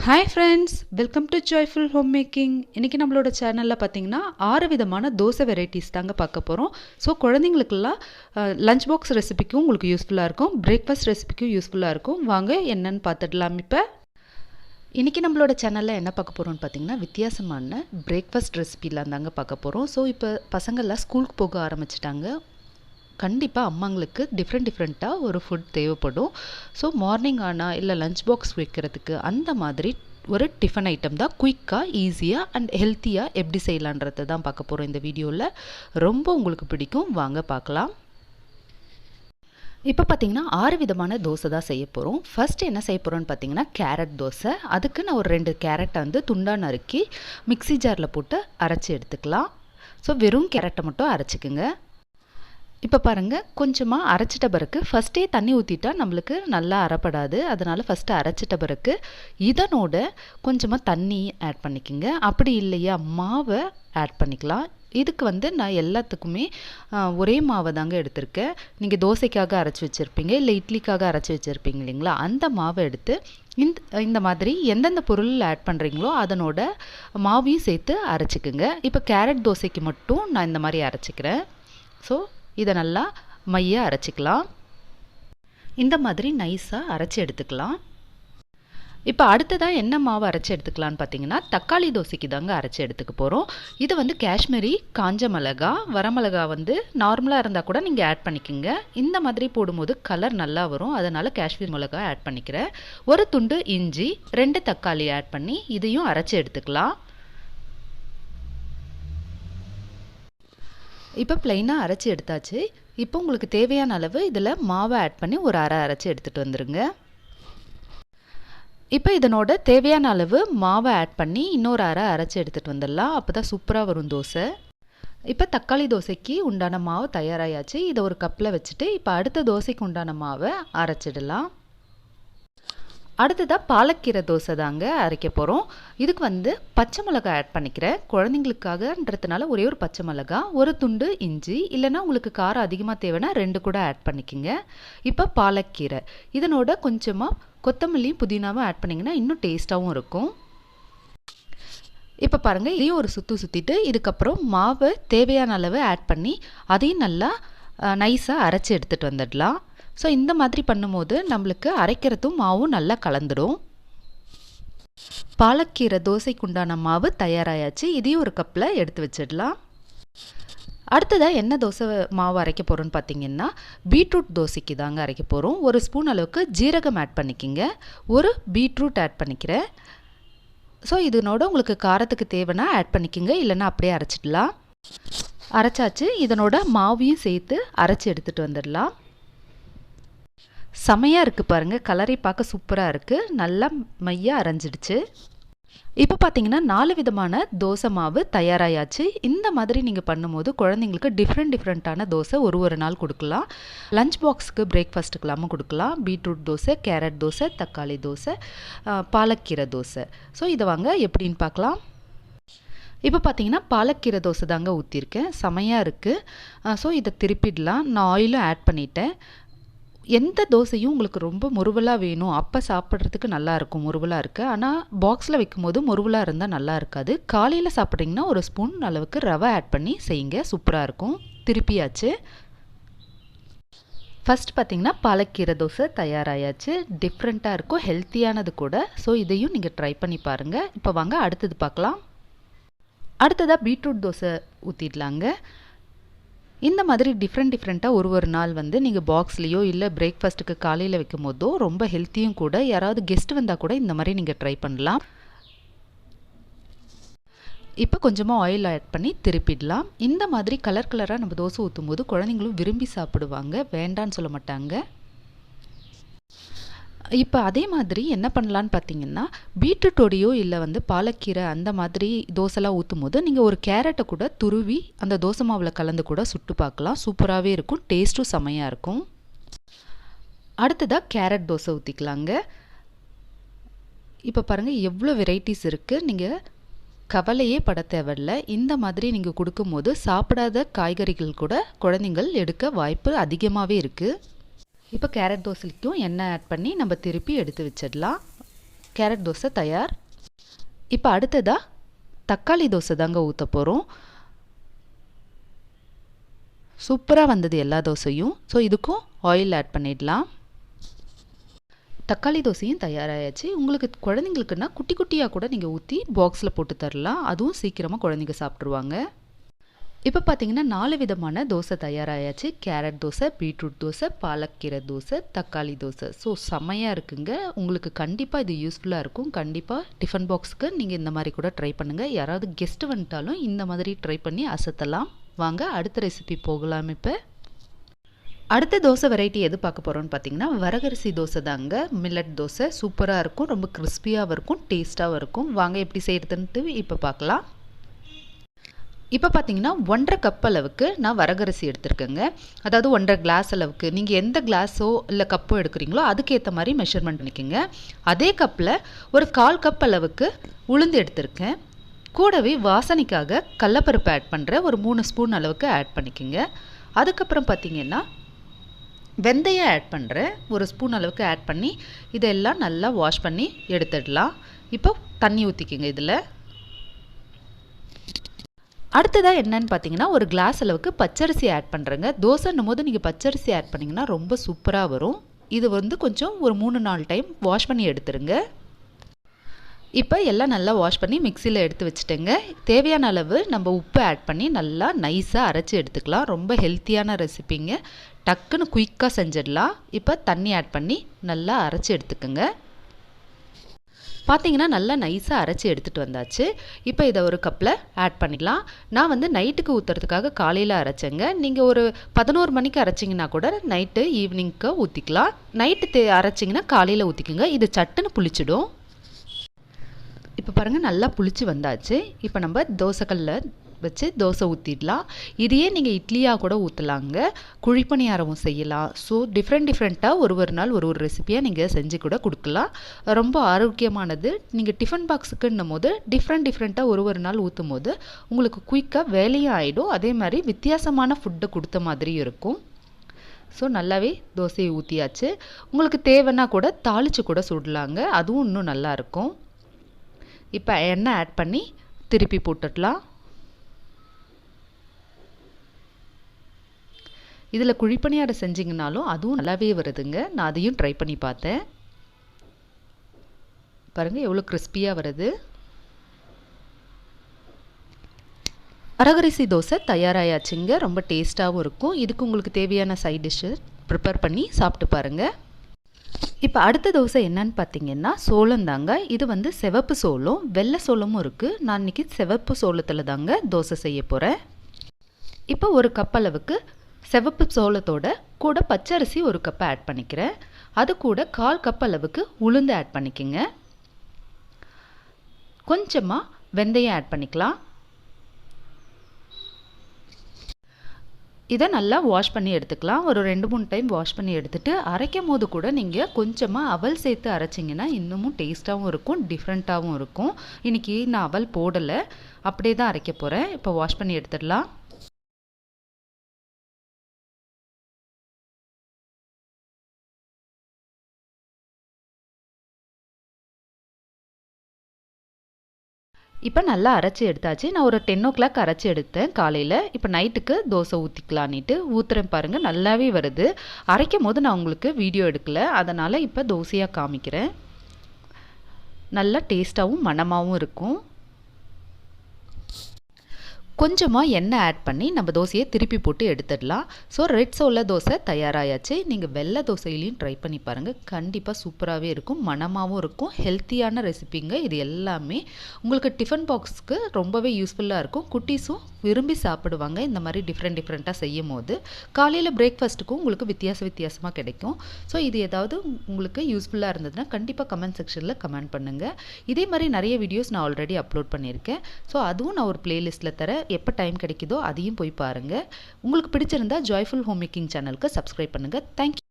Hi friends, welcome to Joyful Homemaking. இன்னைக்கு நம்மளோட சேனல்ல பாத்தீங்கன்னா 6 விதமான தோசை வெரைட்டிஸ் தாங்க பார்க்க போறோம். சோ குழந்தைகளுக்குலாம் லஞ்ச் பாக்ஸ் ரெசிபிக்கும் உங்களுக்கு யூஸ்ஃபுல்லா இருக்கும், பிரேக்ஃபாஸ்ட் ரெசிபிக்கும் யூஸ்ஃபுல்லா இருக்கும். வாங்க என்னன்னு பார்த்துடலாம் இப்ப. இன்னைக்கு நம்மளோட சேனல்ல என்ன பார்க்க போறோம்னு பாத்தீங்கன்னா வித்தியாசமான பிரேக்ஃபாஸ்ட் ரெசிபிலாம் தாங்க பார்க்க போறோம். சோ இப்போ பசங்கள்லாம் ஸ்கூலுக்கு போக ஆரம்பிச்சிட்டாங்க. கண்டிப்பாக அம்மாங்களுக்கு டிஃப்ரெண்ட்டாக ஒரு ஃபுட் தேவைப்படும். ஸோ மார்னிங் ஆனால் இல்லை லஞ்ச் பாக்ஸ் வைக்கிறதுக்கு அந்த மாதிரி ஒரு டிஃபன் ஐட்டம் தான் குயிக்காக ஈஸியாக அண்ட் ஹெல்த்தியாக எப்படி செய்யலான்றதை தான் பார்க்க போகிறோம் இந்த வீடியோவில். ரொம்ப உங்களுக்கு பிடிக்கும், வாங்க பார்க்கலாம். இப்போ பார்த்தீங்கன்னா 6 விதமான தோசை தான் செய்ய போகிறோம். ஃபர்ஸ்ட் என்ன செய்ய போகிறோன்னு பார்த்தீங்கன்னா கேரட் தோசை. அதுக்கு நான் ஒரு 2 கேரட்டை வந்து துண்டா நறுக்கி மிக்ஸி ஜாரில் போட்டு அரைச்சி எடுத்துக்கலாம். ஸோ வெறும் கேரட்டை மட்டும் அரைச்சிக்குங்க. இப்போ பாருங்கள், கொஞ்சமாக அரைச்சிட்ட பிறகு ஃபஸ்ட்டே தண்ணி ஊற்றிட்டா நம்மளுக்கு நல்லா அரைப்படாது. அதனால் ஃபஸ்ட்டு அரைச்சிட்ட பிறகு இதனோட கொஞ்சமாக தண்ணி ஆட் பண்ணிக்கோங்க. அப்படி இல்லையா மாவை ஆட் பண்ணிக்கலாம். இதுக்கு வந்து நான் எல்லாத்துக்குமே ஒரே மாவை தாங்க எடுத்திருக்கேன். நீங்கள் தோசைக்காக அரைச்சி வச்சுருப்பீங்க, இல்லை இட்லிக்காக அரைச்சி வச்சுருப்பீங்க இல்லைங்களா, அந்த மாவை எடுத்து இந்த மாதிரி எந்தெந்த பொருள் ஆட் பண்ணுறீங்களோ அதனோட மாவையும் சேர்த்து அரைச்சிக்குங்க. இப்போ கேரட் தோசைக்கு மட்டும் நான் இந்த மாதிரி அரைச்சிக்கிறேன். ஸோ இதை நல்லா மையாக அரைச்சிக்கலாம். இந்த மாதிரி நைஸாக அரைச்சி எடுத்துக்கலாம். இப்போ அடுத்ததாக என்ன மாவு அரைச்சி எடுத்துக்கலான்னு பார்த்தீங்கன்னா தக்காளி தோசைக்கு தாங்க அரைச்சி எடுத்துக்க போகிறோம். இது வந்து காஷ்மீரி காஞ்ச மிளகா, வரமிளகா வந்து நார்மலாக இருந்தால் கூட நீங்கள் ஆட் பண்ணிக்கோங்க. இந்த மாதிரி போடும்போது கலர் நல்லா வரும், அதனால் காஷ்மீர் மிளகா ஆட் பண்ணிக்கிறேன். ஒரு துண்டு இஞ்சி, 2 தக்காளி ஆட் பண்ணி இதையும் அரைச்சி எடுத்துக்கலாம். இப்போ ப்ளைனாக அரைச்சி எடுத்தாச்சு. இப்போ உங்களுக்கு தேவையான அளவு இதில் மாவை ஆட் பண்ணி ஒரு அரை அரைச்சி எடுத்துகிட்டு வந்துடுங்க. இப்போ இதனோட தேவையான அளவு மாவை ஆட் பண்ணி இன்னொரு அரை அரைச்சி எடுத்துகிட்டு வந்துடலாம். அப்போ தான் சூப்பராக வரும் தோசை. இப்போ தக்காளி தோசைக்கு உண்டான மாவு தயாராகியாச்சு. இதை ஒரு கப்பில் வச்சுட்டு இப்போ அடுத்த தோசைக்கு உண்டான மாவை அரைச்சிடலாம். அடுத்ததாக பாலக்கீரை தோசை தாங்க அரைக்க போகிறோம். இதுக்கு வந்து பச்சை மிளகாய் ஆட் பண்ணிக்கிறேன். குழந்தைங்களுக்காகன்றதுனால ஒரே ஒரு பச்சை மிளகாய், ஒரு துண்டு இஞ்சி, இல்லைனா உங்களுக்கு காரம் அதிகமாக தேவைன்னா 2 கூட ஆட் பண்ணிக்கோங்க. இப்போ பாலக்கீரை இதனோட கொஞ்சமாக கொத்தமல்லியும் புதினாவும் ஆட் பண்ணிங்கன்னா இன்னும் டேஸ்ட்டாகவும் இருக்கும். இப்போ பாருங்கள், இதையும் ஒரு சுற்றிட்டு இதுக்கப்புறம் மாவை தேவையான அளவு ஆட் பண்ணி அதையும் நல்லா நைஸாக அரைச்சி எடுத்துகிட்டு வந்துடலாம். ஸோ இந்த மாதிரி பண்ணும்போது நம்மளுக்கு அரைக்கிறதும் மாவும் நல்லா கலந்துடும். பாலக்கீரை தோசைக்கு உண்டான மாவு தயாராகியாச்சு. இதையும் ஒரு கப்பில் எடுத்து வச்சிடலாம். அடுத்ததாக என்ன தோசை மாவு அரைக்க போகிறோன்னு பார்த்தீங்கன்னா பீட்ரூட் தோசைக்கு தாங்க அரைக்க போகிறோம். ஒரு ஸ்பூன் அளவுக்கு ஜீரகம் ஆட் பண்ணிக்கிங்க, ஒரு பீட்ரூட் ஆட் பண்ணிக்கிறேன். ஸோ இதனோட உங்களுக்கு காரத்துக்கு தேவைன்னா ஆட் பண்ணிக்கிங்க, இல்லைன்னா அப்படியே அரைச்சிடலாம். அரைச்சாச்சு. இதனோட மாவையும் சேர்த்து அரைச்சி எடுத்துகிட்டு வந்துடலாம். செமையாக இருக்குது பாருங்கள், கலரை பார்க்க சூப்பராக இருக்குது, நல்லா மையாக அரைஞ்சிடுச்சு. இப்போ பார்த்தீங்கன்னா 4 விதமான தோசை மாவு தயாராகியாச்சு. இந்த மாதிரி நீங்கள் பண்ணும்போது குழந்தைங்களுக்கு டிஃப்ரெண்ட்டான தோசை ஒரு நாள் கொடுக்கலாம். லஞ்ச் பாக்ஸுக்கு பிரேக்ஃபாஸ்ட்டுக்கெல்லாமல் கொடுக்கலாம். பீட்ரூட் தோசை, கேரட் தோசை, தக்காளி தோசை, பாலக்கீரை தோசை. ஸோ இதை வாங்க எப்படின்னு பார்க்கலாம். இப்போ பார்த்தீங்கன்னா பாலக்கீரை தோசை தாங்க ஊற்றிருக்கேன், செமையாக இருக்குது. ஸோ இதை திருப்பிடலாம். நான் ஆயிலும் ஆட் பண்ணிட்டேன். எந்த தோசையும் உங்களுக்கு ரொம்ப முறுவலாக வேணும், அப்போ சாப்பிட்றதுக்கு நல்லாயிருக்கும் முறுவலாக இருக்குது. ஆனால் பாக்ஸில் வைக்கும்போது முறுவலாக இருந்தால் நல்லா இருக்காது. காலையில் சாப்பிட்றீங்கன்னா ஒரு ஸ்பூன் அளவுக்கு ரவை ஆட் பண்ணி செய்யுங்க, சூப்பராக இருக்கும். திருப்பியாச்சு. ஃபஸ்ட் பார்த்திங்கன்னா பாலக்கீரை தோசை தயாராகியாச்சு. டிஃப்ரெண்ட்டாக இருக்கும், ஹெல்த்தியானது கூட. ஸோ இதையும் நீங்கள் ட்ரை பண்ணி பாருங்கள். இப்போ வாங்க அடுத்தது பார்க்கலாம். அடுத்ததாக பீட்ரூட் தோசை ஊற்றிடலாங்க. இந்த மாதிரி டிஃப்ரெண்ட்டாக ஒரு நாள் வந்து நீங்கள் பாக்ஸ்லேயோ இல்லை பிரேக்ஃபாஸ்ட்டுக்கு காலையில் வைக்கும் போதோ ரொம்ப ஹெல்த்தியும் கூட. யாராவது கெஸ்ட் வந்தால் கூட இந்த மாதிரி நீங்கள் ட்ரை பண்ணலாம். இப்போ கொஞ்சமாக ஆயில் ஆட் பண்ணி திருப்பிடலாம். இந்த மாதிரி கலராக நம்ம தோசை ஊற்றும் போது குழந்தைங்களும் விரும்பி சாப்பிடுவாங்க, வேண்டான்னு சொல்ல மாட்டாங்க. இப்போ அதே மாதிரி என்ன பண்ணலான்னு பார்த்தீங்கன்னா பீட்ரூட்டோடையோ இல்லை வந்து பாலக்கீரை அந்த மாதிரி தோசைலாம் ஊற்றும் போது நீங்கள் ஒரு கேரட்டை கூட துருவி அந்த தோசை மாவில் கலந்து கூட சுட்டு பார்க்கலாம். சூப்பராகவே இருக்கும், டேஸ்ட்டும் செமையாக இருக்கும். அடுத்ததாக கேரட் தோசை ஊற்றிக்கலாங்க. இப்போ பாருங்கள் எவ்வளோ வெரைட்டிஸ் இருக்குது, நீங்கள் கவலையே பட தேவையில்லை. இந்த மாதிரி நீங்கள் கொடுக்கும்போது சாப்பிடாத காய்கறிகள் கூட குழந்தைங்கள் எடுக்க வாய்ப்பு அதிகமாகவே இருக்குது. இப்போ கேரட் தோசைக்கும் எண்ணெய் ஆட் பண்ணி நம்ம திருப்பி எடுத்து வச்சிடலாம். கேரட் தோசை தயார். இப்போ அடுத்ததாக தக்காளி தோசை தாங்க ஊற்ற போகிறோம். சூப்பராக வந்தது எல்லா தோசையும். ஸோ இதுக்கும் ஆயில் ஆட் பண்ணிடலாம். தக்காளி தோசையும் தயாராகிடுச்சு. உங்களுக்கு குழந்தைங்களுக்குன்னா குட்டி குட்டியாக கூட நீங்கள் ஊற்றி பாக்ஸில் போட்டு தரலாம். அதுவும் சீக்கிரமாக குழந்தைங்க சாப்பிட்ருவாங்க. இப்போ பார்த்தீங்கன்னா 4 விதமான தோசை தயாராகிடுச்சு. கேரட் தோசை, பீட்ரூட் தோசை, பாலக்கீரை தோசை, தக்காளி தோசை. ஸோ செம்மையாக இருக்குங்க. உங்களுக்கு கண்டிப்பாக இது யூஸ்ஃபுல்லாக இருக்கும். கண்டிப்பாக டிஃபன் பாக்ஸுக்கு நீங்கள் இந்த மாதிரி கூட ட்ரை பண்ணுங்கள். யாராவது கெஸ்ட்டு வந்துட்டாலும் இந்த மாதிரி ட்ரை பண்ணி அசத்தலாம். வாங்க அடுத்த ரெசிபி போகலாம். இப்போ அடுத்த தோசை வெரைட்டி எது பார்க்க போகிறோன்னு பார்த்தீங்கன்னா வரகரிசி தோசை தாங்க. மில்லட் தோசை சூப்பராக இருக்கும். ரொம்ப கிறிஸ்பியாகவும் இருக்கும், டேஸ்ட்டாகவும் இருக்கும். வாங்க எப்படி செய்கிறதுன்ட்டு இப்போ பார்க்கலாம். இப்போ பார்த்தீங்கன்னா 1.5 கப் அளவுக்கு நான் வரகரிசி எடுத்துருக்கேங்க. அதாவது 1.5 கிளாஸ் அளவுக்கு. நீங்கள் எந்த கிளாஸோ இல்லை கப்போ எடுக்கிறீங்களோ அதுக்கேற்ற மாதிரி மெஷர்மெண்ட் பண்ணிக்கோங்க. அதே கப்பில் ஒரு 1/4 கப் அளவுக்கு உளுந்து எடுத்திருக்கேன். கூடவே வாசனைக்காக கடலைப்பருப்பு ஆட் பண்ணுறேன். ஒரு 3 ஸ்பூன் அளவுக்கு ஆட் பண்ணிக்கோங்க. அதுக்கப்புறம் பார்த்தீங்கன்னா வெந்தயம் ஆட் பண்ணுறேன். 1 ஸ்பூன் அளவுக்கு ஆட் பண்ணி இதெல்லாம் நல்லா வாஷ் பண்ணி எடுத்துடலாம். இப்போ தண்ணி ஊற்றிக்கோங்க இதில். அடுத்ததாக என்னன்னு பார்த்தீங்கன்னா ஒரு கிளாஸ் அளவுக்கு பச்சரிசி ஆட் பண்ணுறேங்க. தோசைன்னும் போது நீங்கள் பச்சரிசி ஆட் பண்ணிங்கன்னா ரொம்ப சூப்பராக வரும். இது கொஞ்சம் ஒரு 3-4 டைம் வாஷ் பண்ணி எடுத்துருங்க. இப்போ எல்லாம் நல்லா வாஷ் பண்ணி மிக்சியில் எடுத்து வச்சுட்டேங்க. தேவையான அளவு நம்ம உப்பு ஆட் பண்ணி நல்லா நைஸாக அரைச்சி எடுத்துக்கலாம். ரொம்ப ஹெல்த்தியான ரெசிபிங்க. டக்குன்னு குயிக்காக செஞ்சிடலாம். இப்போ தண்ணி ஆட் பண்ணி நல்லா அரைச்சி எடுத்துக்கோங்க. பார்த்தீங்கன்னா நல்லா நைஸாக அரைச்சி எடுத்துகிட்டு வந்தாச்சு. இப்போ இதை ஒரு கப்பில் ஆட் பண்ணிடலாம். நான் நைட்டுக்கு ஊற்றுறதுக்காக காலையில் அரைச்சேங்க. நீங்கள் ஒரு 11 மணிக்கு அரைச்சிங்கன்னா கூட நைட்டு ஈவினிங்க்கு ஊற்றிக்கலாம். நைட்டு அரைச்சிங்கன்னா காலையில் ஊற்றிக்கோங்க. இது சட்டுன்னு புளிச்சிடும். இப்போ பாருங்கள் நல்லா புளிச்சு வந்தாச்சு. இப்போ நம்ம தோசைக்கல்ல வச்சு தோசை ஊற்றிடலாம். இதையே நீங்கள் இட்லியாக கூட ஊற்றலாங்க. குழிப்பணியாரமும் செய்யலாம். ஸோ டிஃப்ரெண்ட்டாக ஒரு நாள் ஒரு ரெசிபியாக நீங்கள் செஞ்சு கூட கொடுக்கலாம். ரொம்ப ஆரோக்கியமானது. நீங்கள் டிஃபன் பாக்ஸுக்குன்னும் போது டிஃப்ரெண்ட்டாக ஒரு நாள் ஊற்றும் போது உங்களுக்கு குயிக்காக வேலையும் ஆகிடும். அதே மாதிரி வித்தியாசமான ஃபுட்டை கொடுத்த மாதிரி இருக்கும். ஸோ நல்லாவே தோசையை ஊற்றியாச்சு. உங்களுக்கு தேவைன்னா கூட தாளித்து கூட சுடலாங்க. அதுவும் இன்னும் நல்லாயிருக்கும். இப்போ எண்ணெய் ஆட் பண்ணி திருப்பி போட்டுடலாம். இதில் குழிப்பணியாரம் செஞ்சிங்கனாலும் அதுவும் நல்லாவே வருதுங்க. நான் அதையும் ட்ரை பண்ணி பார்த்தேன். பாருங்கள் எவ்வளோ கிறிஸ்பியாக வருது. வரகரிசி தோசை தயாராகியாச்சுங்க. ரொம்ப டேஸ்ட்டாகவும் இருக்கும். இதுக்கு உங்களுக்கு தேவையான சைட் டிஷ்ஷு ப்ரிப்பேர் பண்ணி சாப்பிட்டு பாருங்கள். இப்போ அடுத்த தோசை என்னன்னு பார்த்தீங்கன்னா சோளம் தாங்க. இது சிவப்பு சோளம், வெள்ளை சோளமும் இருக்குது. நான் இன்றைக்கி சிவப்பு சோளத்தில் தாங்க தோசை செய்ய போகிறேன். இப்போ ஒரு கப் அளவுக்கு சிவப்பு சோளத்தோட கூட பச்சரிசி ஒரு கப் ஆட் பண்ணிக்கிறேன். அது கூட 1/4 கப் அளவுக்கு உளுந்து ஆட் பண்ணிக்கோங்க. கொஞ்சமாக வெந்தயம் ஆட் பண்ணிக்கலாம். இதை நல்லா வாஷ் பண்ணி எடுத்துக்கலாம். ஒரு 2-3 டைம் வாஷ் பண்ணி எடுத்துகிட்டு அரைக்கும் போது கூட நீங்கள் கொஞ்சமாக அவல் சேர்த்து அரைச்சிங்கன்னா இன்னமும் டேஸ்ட்டாகவும் இருக்கும், டிஃப்ரெண்ட்டாகவும் இருக்கும். இன்றைக்கி நான் அவல் போடலை, அப்படியே தான் அரைக்க போகிறேன். இப்போ வாஷ் பண்ணி எடுத்துடலாம். இப்போ நல்லா அரைச்சி எடுத்தாச்சு. நான் ஒரு 10 o'clock அரைச்சி எடுத்தேன் காலையில். இப்போ நைட்டுக்கு தோசை ஊற்றிக்கலான்ட்டு ஊற்றுறேன் பாருங்கள். நல்லாவே வருது. அரைக்கும் போது நான் உங்களுக்கு வீடியோ எடுக்கலை, அதனால் இப்போ தோசையாக காமிக்கிறேன். நல்லா டேஸ்ட்டாகவும் மணமாகவும் இருக்கும். கொஞ்சமாக எண்ணெய் ஆட் பண்ணி நம்ம தோசையை திருப்பி போட்டு எடுத்துடலாம். ஸோ ரெட் சோள தோசை தயாராகியாச்சு. நீங்கள் வெள்ளை தோசையிலையும் ட்ரை பண்ணி பாருங்கள். கண்டிப்பாக சூப்பராகவே இருக்கும், மணமாகவும் இருக்கும். ஹெல்த்தியான ரெசிபிங்க இது எல்லாமே. உங்களுக்கு டிஃபன் பாக்ஸுக்கு ரொம்பவே யூஸ்ஃபுல்லாக இருக்கும். குட்டீஸும் விரும்பி சாப்பிடுவாங்க இந்த மாதிரி டிஃப்ரெண்ட்டாக செய்யும் போது. காலையில் பிரேக்ஃபாஸ்ட்டுக்கும் உங்களுக்கு வித்தியாசமாக கிடைக்கும். ஸோ இது ஏதாவது உங்களுக்கு யூஸ்ஃபுல்லாக இருந்ததுன்னா கண்டிப்பாக கமெண்ட் செக்ஷனில் கமெண்ட் பண்ணுங்கள். இதே மாதிரி நிறைய வீடியோஸ் நான் ஆல்ரெடி அப்லோட் பண்ணியிருக்கேன். ஸோ அதுவும் நான் ஒரு பிளேலிஸ்ட்டில் தரேன். எப்போ டைம் கிடைக்குதோ அதையும் போய் பாருங்கள். உங்களுக்கு பிடிச்சிருந்தா ஜாய்ஃபுல் ஹோம் மேக்கிங் சேனலுக்கு சப்ஸ்கிரைப் பண்ணுங்கள். தேங்க்யூ.